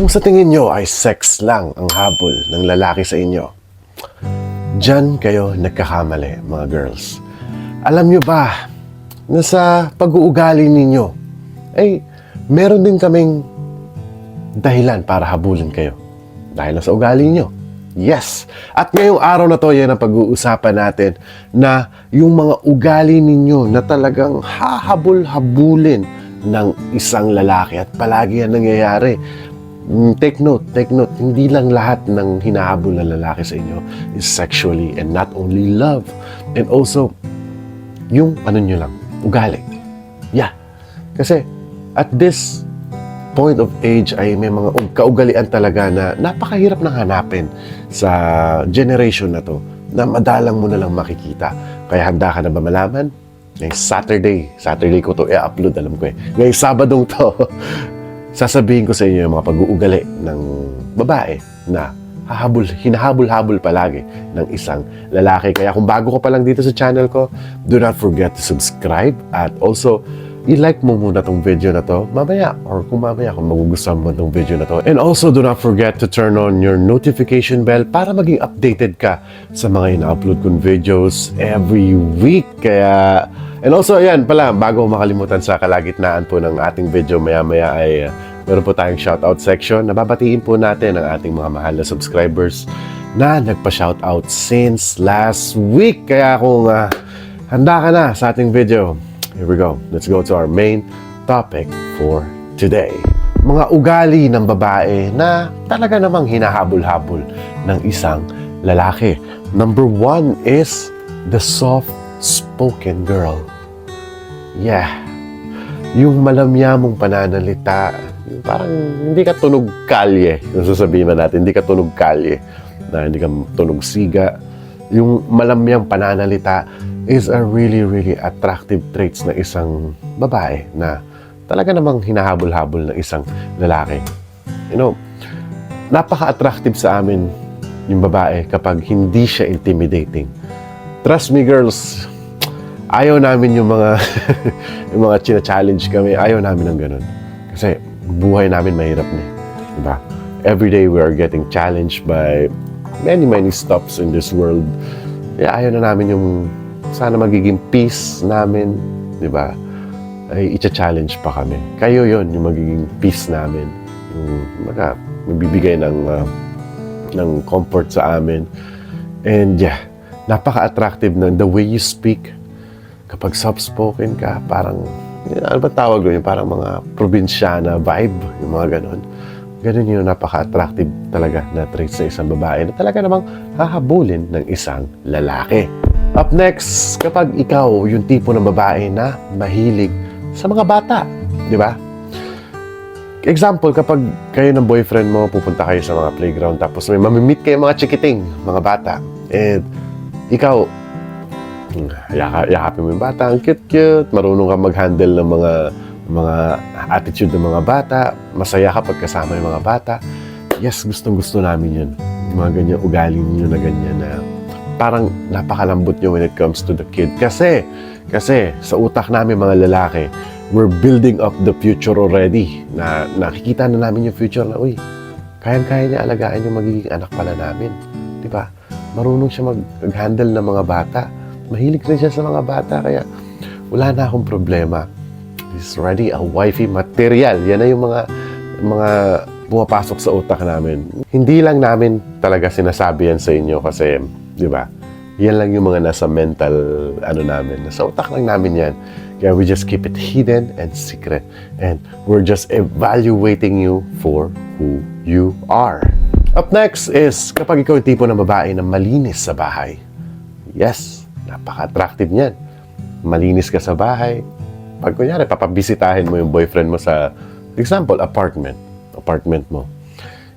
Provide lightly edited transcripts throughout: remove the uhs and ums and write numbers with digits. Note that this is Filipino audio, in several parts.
Kung sa tingin nyo ay sex lang ang habol ng lalaki sa inyo, diyan kayo nagkakamali, mga girls. Alam nyo ba na sa pag-uugali ninyo, ay meron din kaming dahilan para habulin kayo. Dahil na sa ugali nyo. Yes! At ngayong araw na to, yan ang pag-uusapan natin na yung mga ugali ninyo na talagang hahabol-habulin ng isang lalaki at palagi yan nangyayari. Take note, hindi lang lahat ng hinahabol ng lalaki sa inyo is sexually and not only love. And also, yung ano nyo lang, ugali. Yeah. Kasi at this point of age ay may mga kaugalian talaga na napakahirap nang hanapin sa generation na to na madalang mo na lang makikita. Kaya handa ka na ba malaman? Ngayong Saturday ko to i-upload, alam ko eh. Ngayong Sabadong to, sasabihin ko sa inyo yung mga pag-uugali ng babae na hinahabol-habol palagi ng isang lalaki. Kaya kung bago ka pa lang dito sa channel ko, do not forget to subscribe at also i-like mo muna tong video na to mamaya or kung magugustuhan mo tong video na to. And also do not forget to turn on your notification bell para maging updated ka sa mga ina-upload kong videos every week. Kaya, and also ayan pala, bago makalimutan sa kalagitnaan po ng ating video maya-maya ay meron po tayong shoutout section. Nababatiin po natin ang ating mga mahal na subscribers na nagpa-shoutout since last week. Kaya kung handa ka na sa ating video, here we go. Let's go to our main topic for today. Mga ugali ng babae na talaga namang hinahabol-habol ng isang lalaki. Number 1 is the soft-spoken girl. Yeah. Yung malamyamong pananalita, yung parang hindi ka tunog kalye. Yung sasabihin natin, hindi ka tunog kalye. Na hindi ka tunog siga. Yung malamyang pananalita is a really attractive traits na isang babae na talaga namang hinahabol-habol ng isang lalaki. You know, napaka-attractive sa amin yung babae kapag hindi siya intimidating. Trust me girls, ayaw namin yung mga yung mga china-challenge kami, ayaw namin ng ganun. Kasi buhay namin mahirap na. Diba? Every day we are getting challenged by many stops in this world. Kaya ayaw na namin yung sana magiging peace namin, di ba? Ay i-challenge pa kami. Kayo yon yung magiging peace namin. Yung magbibigay ng comfort sa amin. And yeah, napaka-attractive ng the way you speak. Kapag soft-spoken ka, parang, ano ba tawag doon? Parang mga probinsyana vibe, yung mga ganon. Ganon yung napaka-attractive talaga na traits sa isang babae na talaga namang hahabulin ng isang lalaki. Up next, kapag ikaw yung tipo ng babae na mahilig sa mga bata, di ba? Example, kapag kayo ng boyfriend mo, pupunta kayo sa mga playground, tapos may mamimit kayo mga chikiting, mga bata, and ikaw, yakapin mo yung bata, ang cute-cute, marunong ka mag-handle ng mga attitude ng mga bata, masaya ka pag kasama yung mga bata. Yes, gustong-gusto namin yun. Yung mga ganyan ugali niyo na ganyan na parang napakalambot nyo when it comes to the kid. Kasi sa utak namin mga lalaki, we're building up the future already. Na nakikita na namin yung future na, uy, kayang-kaya niya alagaan yung magiging anak pala namin. Di ba? Marunong siya mag-handle ng mga bata. Mahilig rin siya sa mga bata, kaya wala na akong problema. He's already a wifey material. Yan na yung mga pumapasok sa utak namin. Hindi lang namin talaga sinasabi yan sa inyo kasi, di ba? Yan lang yung mga nasa mental namin. Nasa utak lang namin yan. Kaya we just keep it hidden and secret. And we're just evaluating you for who you are. Up next is kapag ikaw yung tipo ng babae na malinis sa bahay. Yes, napaka-attractive niyan. Malinis ka sa bahay. Pag kunyari, papabisitahin mo yung boyfriend mo sa, example, apartment mo.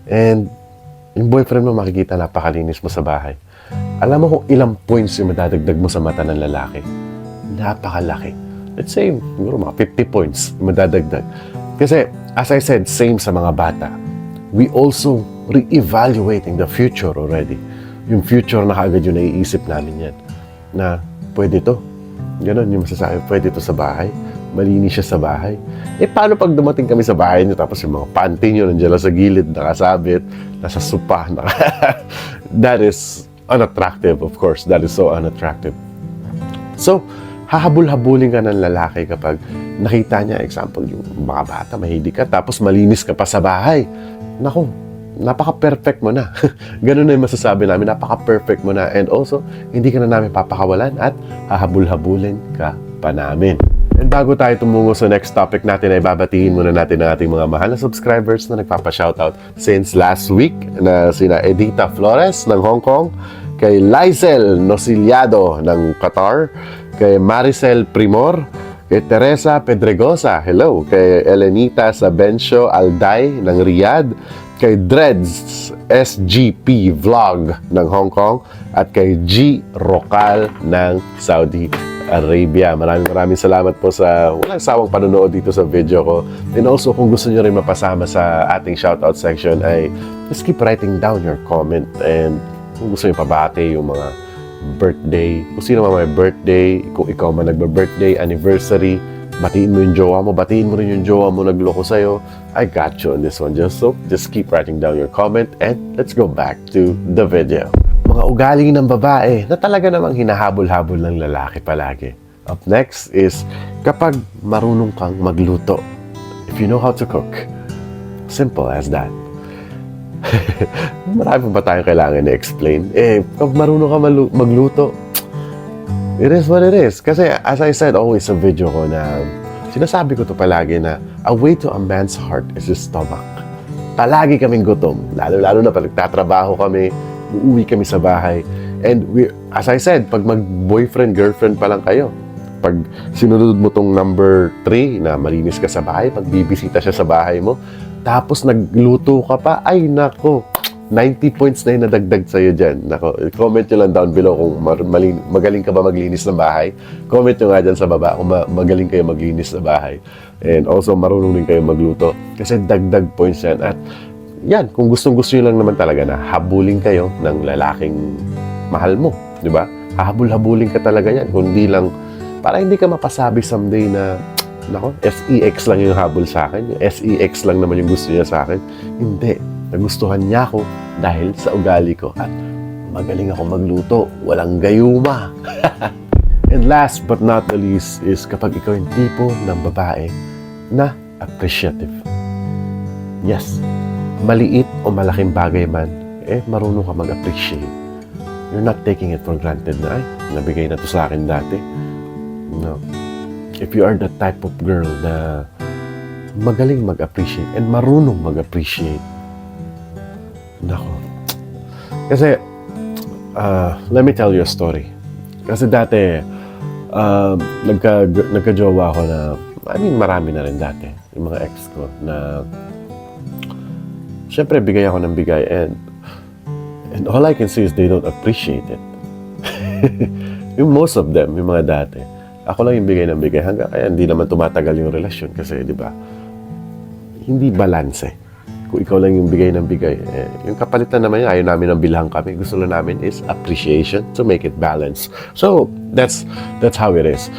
And yung boyfriend mo makikita napakalinis mo sa bahay. Alam mo kung ilang points yung madadagdag mo sa mata ng lalaki? Napakalaki. Let's say, siguro mga 50 points yung madadagdag. Kasi, as I said, same sa mga bata. We also re-evaluating the future already. Yung future na kaagad yung naiisip namin yan. Na pwede to. Ganon yung masasabi, pwede to sa bahay. malinis siya sa bahay. Paano pag dumating kami sa bahay niyo tapos yung mga panty niyo nandiyan lang sa gilid, nakasabit, nasa sopa, that is unattractive, of course. That is so unattractive. So, hahabol-habulin ka ng lalaki kapag nakita niya, example, yung mga bata, mahilig ka, tapos malinis ka pa sa bahay. Naku, napaka-perfect mo na. Ganun na yung masasabi namin, napaka-perfect mo na. And also, hindi ka na namin papakawalan at hahabol-habulin ka pa namin. And bago tayo tumungo sa next topic natin, ay babatiin muna natin ang ating mga mahal na subscribers na nagpapa-shoutout since last week na sina Edita Flores ng Hong Kong, kay Lysel Nosiliado ng Qatar, kay Maricel Primor, kay Teresa Pedregosa, hello, kay Elenita Sabencio Alday ng Riyadh, kay Dreads SGP Vlog ng Hong Kong, at kay G. Rocal ng Saudi Arabia. Maraming salamat po sa walang sawang panonood dito sa video ko. And also, kung gusto nyo rin mapasama sa ating shoutout section, ay just keep writing down your comment. And kung gusto nyo pabati yung mga birthday, kung sino man may birthday, kung ikaw man nagba-birthday, anniversary, batiin mo yung jowa mo, batiin mo rin yung jowa mo nagloko sa'yo, I got you on this one. Just keep writing down your comment and let's go back to the video. Mga ugali ng babae na talaga namang hinahabol-habol ng lalaki palagi. Up next is kapag marunong kang magluto. If you know how to cook. Simple as that. Marami pa tayong kailangan i-explain. Pag marunong ka magluto, it is what it is. Kasi as I said always sa video ko na sinasabi ko to palagi na a way to a man's heart is his stomach. Palagi kaming gutom. Lalo-lalo na pag nagtatrabaho kami, uuwi kami sa bahay. And as I said, pag mag-boyfriend, girlfriend pa lang kayo, pag sinunod mo tong number 3 na malinis ka sa bahay, pag bibisita siya sa bahay mo, tapos nagluto ka pa, ay nako, 90 points na yung nadagdag sa'yo dyan. Nako, comment nyo lang down below kung magaling ka ba maglinis ng bahay. Comment nyo nga dyan sa baba kung magaling kayo maglinis ng bahay. And also, marunong din kayo magluto. Kasi dagdag points yan. At yan, kung gustong-gusto nyo lang naman talaga na habulin kayo ng lalaking mahal mo. Di ba? Hahabul-habulin ka talaga yan. Kundi lang, para hindi ka mapasabi someday na nako, SEX lang yung habol sa akin. SEX lang naman yung gusto niya sa akin. Hindi. Nagustuhan niya ako dahil sa ugali ko. At magaling ako magluto. Walang gayuma. And last but not the least is kapag ikaw yung tipo ng babae na appreciative. Yes. Maliit o malaking bagay man, marunong ka mag-appreciate. You're not taking it for granted na, nabigay na to sa akin dati. No. If you are the type of girl na magaling mag-appreciate and marunong mag-appreciate, nako. Kasi, let me tell you a story. Kasi dati, nagka-jowa ako na, marami na rin dati, yung mga ex ko, na, syempre, bigay ako ng bigay, and all I can say is they don't appreciate it. Yung most of them, yung mga dati, ako lang yung bigay ng bigay hanggang kaya hindi naman tumatagal yung relasyon kasi, di ba, hindi balanse. Kung ikaw lang yung bigay ng bigay, yung kapalitan naman yun, ayaw namin ng bilhan kami. Gusto lang namin is appreciation to make it balance. So, that's how it is.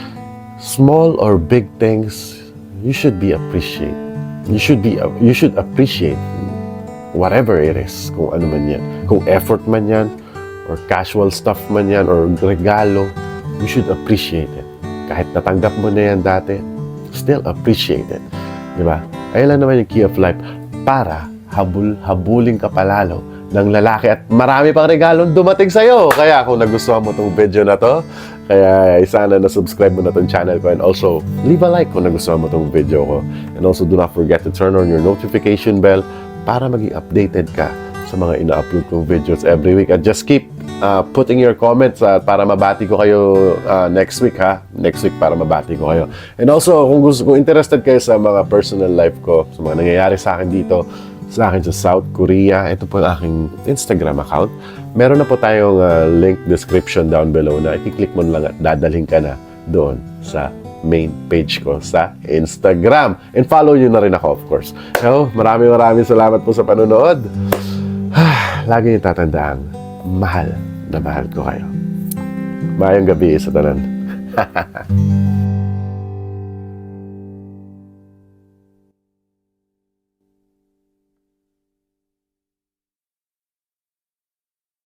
Small or big things, you should be appreciate. You should appreciate whatever it is, kung ano man yan. Kung effort man yan, or casual stuff man yan, or regalo, you should appreciate it. Kahit natanggap mo na yan dati, still appreciate it. Di ba? Ayun lang naman yung key of life para habulin ka palalo ng lalaki at marami pang regalong dumating sa'yo. Kaya kung nagustuhan mo tong video na to, kaya sana na-subscribe mo na tong channel ko and also leave a like kung nagustuhan mo tong video ko. And also do not forget to turn on your notification bell para maging updated ka sa mga ina-upload kong videos every week. At just keep putting your comments para mabati ko kayo next week, ha? Next week para mabati ko kayo. And also, kung interested kayo sa mga personal life ko, sa mga nangyayari sa akin dito, sa akin sa South Korea, ito po ang aking Instagram account. Meron na po tayong link description down below na i-click mo lang at dadalhin ka na doon sa main page ko sa Instagram. And follow nyo na rin ako, of course. So, maraming salamat po sa panonood. Lagi niyo tatandaan, mahal na mahal ko kayo. Mayang gabi sa tanan.